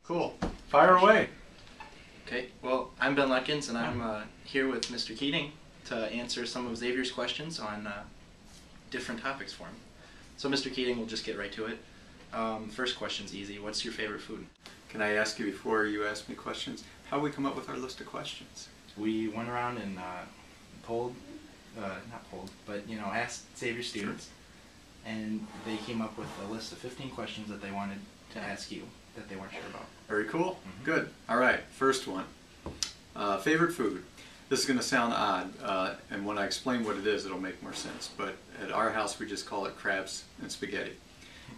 Cool. Fire away. Okay, well, I'm Ben Letkins, and I'm here with Mr. Keating to answer some of Xavier's questions on different topics for him. So, Mr. Keating, we'll just get right to it. First question's easy. What's your favorite food? Can I ask you before you ask me questions, how we come up with our list of questions? We went around and asked Xavier students, and they came up with a list of 15 questions that they wanted to ask you that they weren't sure about. Very cool. Mm-hmm. Good. All right, first one. Favorite food. This is going to sound odd, and when I explain what it is, it'll make more sense. But at our house, we just call it crabs and spaghetti.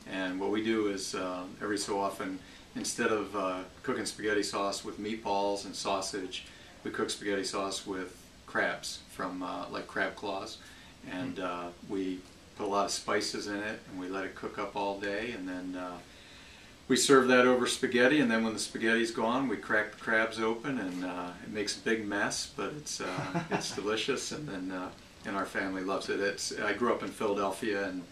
And what we do is every so often, instead of cooking spaghetti sauce with meatballs and sausage, we cook spaghetti sauce with crabs from like crab claws. And we put a lot of spices in it, and we let it cook up all day, and then we serve that over spaghetti, and then when the spaghetti's gone, we crack the crabs open, and it makes a big mess, but it's delicious, and our family loves it. I grew up in Philadelphia, and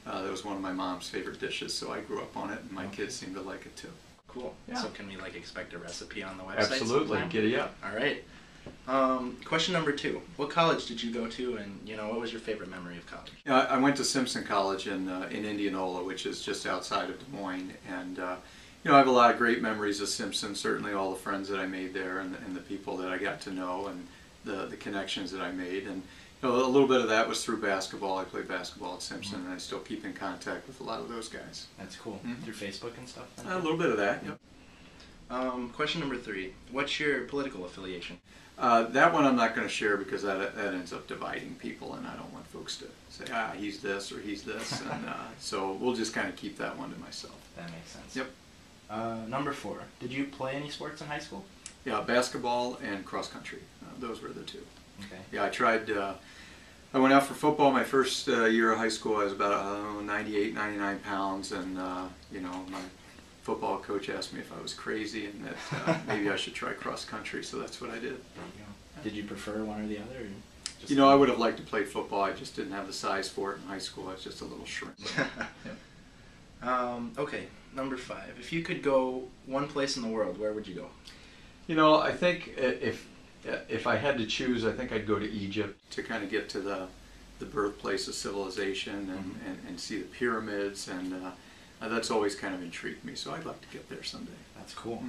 that was one of my mom's favorite dishes, so I grew up on it, and my kids seem to like it too. Cool. Yeah. So can we expect a recipe on the website? Absolutely. Sometime? Giddy up. All right. Question number 2. What college did you go to, and what was your favorite memory of college? I went to Simpson College in Indianola, which is just outside of Des Moines, and I have a lot of great memories of Simpson. Certainly, all the friends that I made there, and the people that I got to know, and the connections that I made, and a little bit of that was through basketball. I played basketball at Simpson, and I still keep in contact with a lot of those guys. That's cool. Mm-hmm. Through Facebook and stuff? A little bit of that. Yep. Question number 3. What's your political affiliation? That one I'm not going to share because that ends up dividing people, and I don't want folks to say, he's this or he's this, and so we'll just kind of keep that one to myself. That makes sense. Yep. Number 4. Did you play any sports in high school? Yeah, basketball and cross country. Those were the two. Okay. Yeah, I tried. I went out for football my first year of high school. I was about 98, 99 pounds, and my football coach asked me if I was crazy and that maybe I should try cross country, so that's what I did. There you go. Did you prefer one or the other? Or just I would have liked to play football. I just didn't have the size for it in high school. I was just a little shrimp. Yeah. Okay, number 5. If you could go one place in the world, where would you go? I think if I had to choose, I think I'd go to Egypt to kind of get to the birthplace of civilization and see the pyramids, and that's always kind of intrigued me, so I'd like to get there someday. That's cool.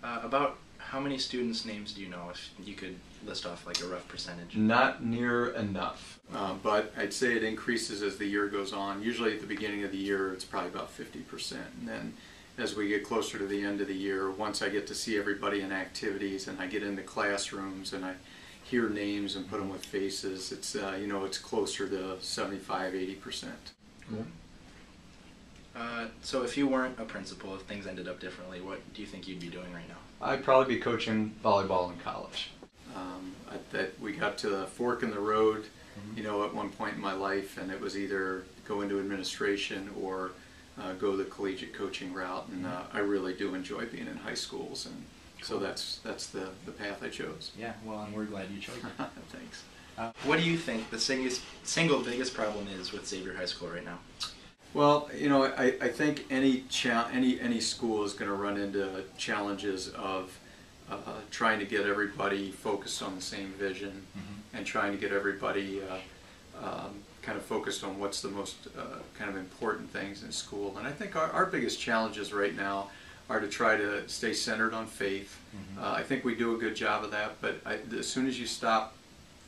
Mm-hmm. About how many students' names do you know, if you could list off a rough percentage? Not near enough, but I'd say it increases as the year goes on. Usually at the beginning of the year it's probably about 50%, and then as we get closer to the end of the year, once I get to see everybody in activities and I get into classrooms and I hear names and put them with faces, it's it's closer to 75-80%. Cool. So if you weren't a principal, if things ended up differently, what do you think you'd be doing right now? I'd probably be coaching volleyball in college. We got to the fork in the road, at one point in my life, and it was either go into administration or go the collegiate coaching route, and I really do enjoy being in high schools, and so that's the path I chose. Yeah, well, and we're glad you chose it. Thanks. What do you think the single biggest problem is with Xavier High School right now? Well, I think any school is going to run into challenges of trying to get everybody focused on the same vision, and trying to get everybody kind of focused on what's the most kind of important things in school. And I think our biggest challenges right now are to try to stay centered on faith. I think we do a good job of that, but as soon as you stop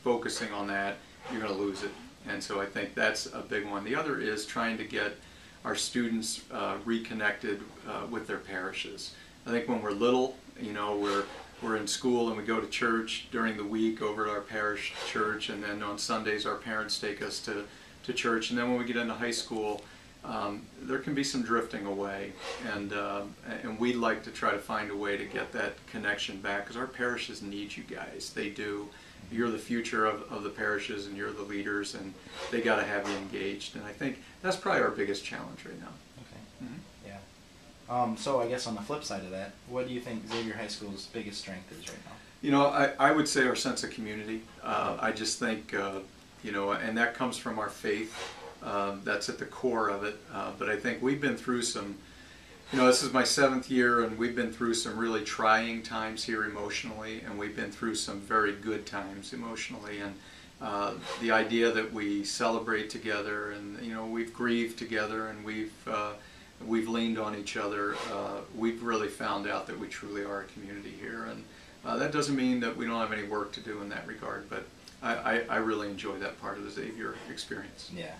focusing on that, you're going to lose it. And so I think that's a big one. The other is trying to get our students reconnected with their parishes. I think when we're little, we're in school and we go to church during the week over at our parish church, and then on Sundays our parents take us to church, and then when we get into high school, there can be some drifting away, and we'd like to try to find a way to get that connection back, because our parishes need you guys. They do. You're the future of the parishes, and you're the leaders, and they got to have you engaged, and I think that's probably our biggest challenge right now. Okay. Yeah. So I guess on the flip side of that, what do you think Xavier High School's biggest strength is right now? I would say our sense of community. I just think, and that comes from our faith. That's at the core of it. But I think we've been through some This is my 7th year, and we've been through some really trying times here emotionally, and we've been through some very good times emotionally. And the idea that we celebrate together, and we've grieved together, and we've leaned on each other. We've really found out that we truly are a community here, and that doesn't mean that we don't have any work to do in that regard. But I really enjoy that part of the Xavier experience. Yeah.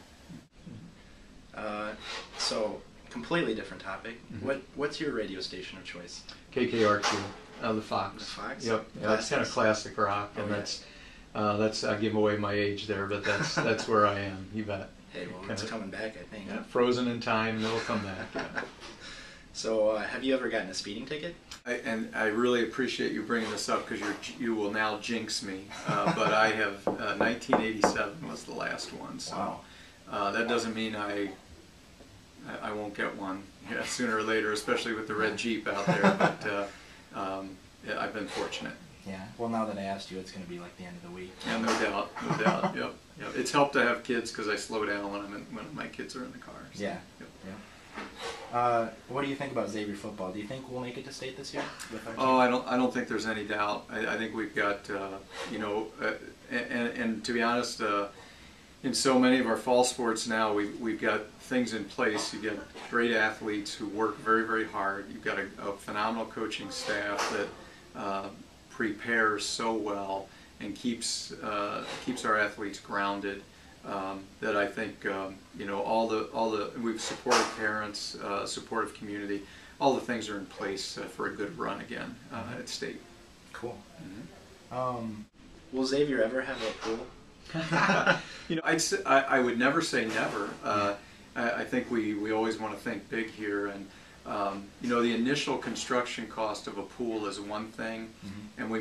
So, completely different topic. Mm-hmm. What's your radio station of choice? KKRQ, the Fox. The Fox? Yep. Yeah, that's kind of classic rock, and that's I give away my age there, but that's where I am. You bet. Hey, well, it's coming back, I think. Yeah, frozen in time, it'll come back. Yeah. So, have you ever gotten a speeding ticket? I really appreciate you bringing this up, because you will now jinx me. But I have 1987 was the last one. So wow. That doesn't mean I won't get one sooner or later, especially with the red Jeep out there. But yeah, I've been fortunate. Yeah. Well, now that I asked you, it's going to be like the end of the week. Yeah, no doubt, no doubt. Yep. It's helped to have kids, because I slow down when my kids are in the car. So, yeah. Yep. Yeah. What do you think about Xavier football? Do you think we'll make it to state this year? Oh, I don't think there's any doubt. I think we've got and to be honest, in so many of our fall sports now, we've got things in place. You get great athletes who work very, very hard. You've got a phenomenal coaching staff that prepares so well and keeps our athletes grounded. That I think all the we've supportive parents, supportive community, all the things are in place for a good run again at state. Cool. Mm-hmm. Will Xavier ever have a pool? I would never say never. I think we always want to think big here, and the initial construction cost of a pool is one thing, and we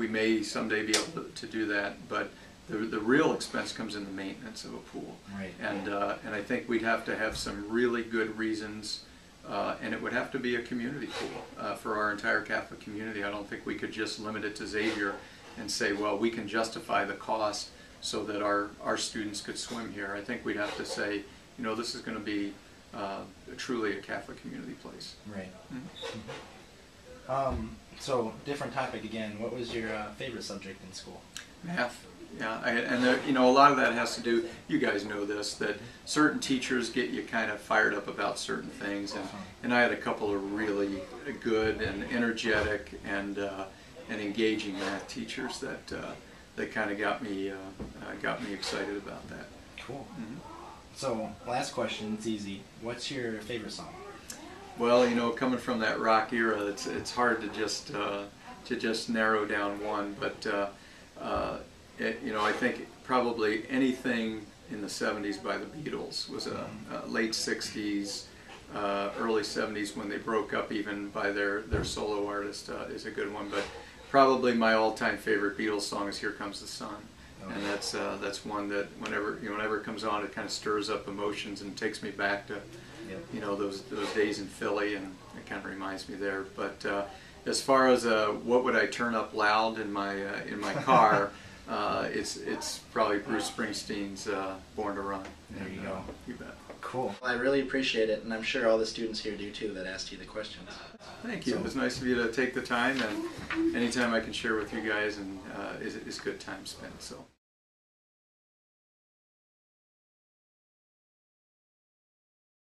may someday be able to do that, but the real expense comes in the maintenance of a pool. Right. And I think we'd have to have some really good reasons, and it would have to be a community pool for our entire Catholic community. I don't think we could just limit it to Xavier and say, well, we can justify the cost so that our students could swim here. I think we'd have to say, this is going to be truly a Catholic community place. Right. Mm-hmm. So, different topic again. What was your favorite subject in school? Math. Yeah, and a lot of that has to do, you guys know this, that certain teachers get you kind of fired up about certain things, and I had a couple of really good and energetic and engaging math teachers that kind of got me excited about that. Cool. Mm-hmm. So, last question, it's easy. What's your favorite song? Well, coming from that rock era, it's hard to just narrow down one, but I think probably anything in the 70s by the Beatles was a late 60s, early 70s when they broke up even by their solo artist is a good one. But probably my all-time favorite Beatles song is "Here Comes the Sun," and that's one that whenever it comes on, it kind of stirs up emotions and takes me back to those days in Philly, and it kind of reminds me there. But as far as what would I turn up loud in my car. It's probably Bruce Springsteen's "Born to Run." There you go. You bet. Cool. Well, I really appreciate it, and I'm sure all the students here do too that asked you the questions. Thank you. It was nice of you to take the time, and anytime I can share with you guys, and is good time spent. So.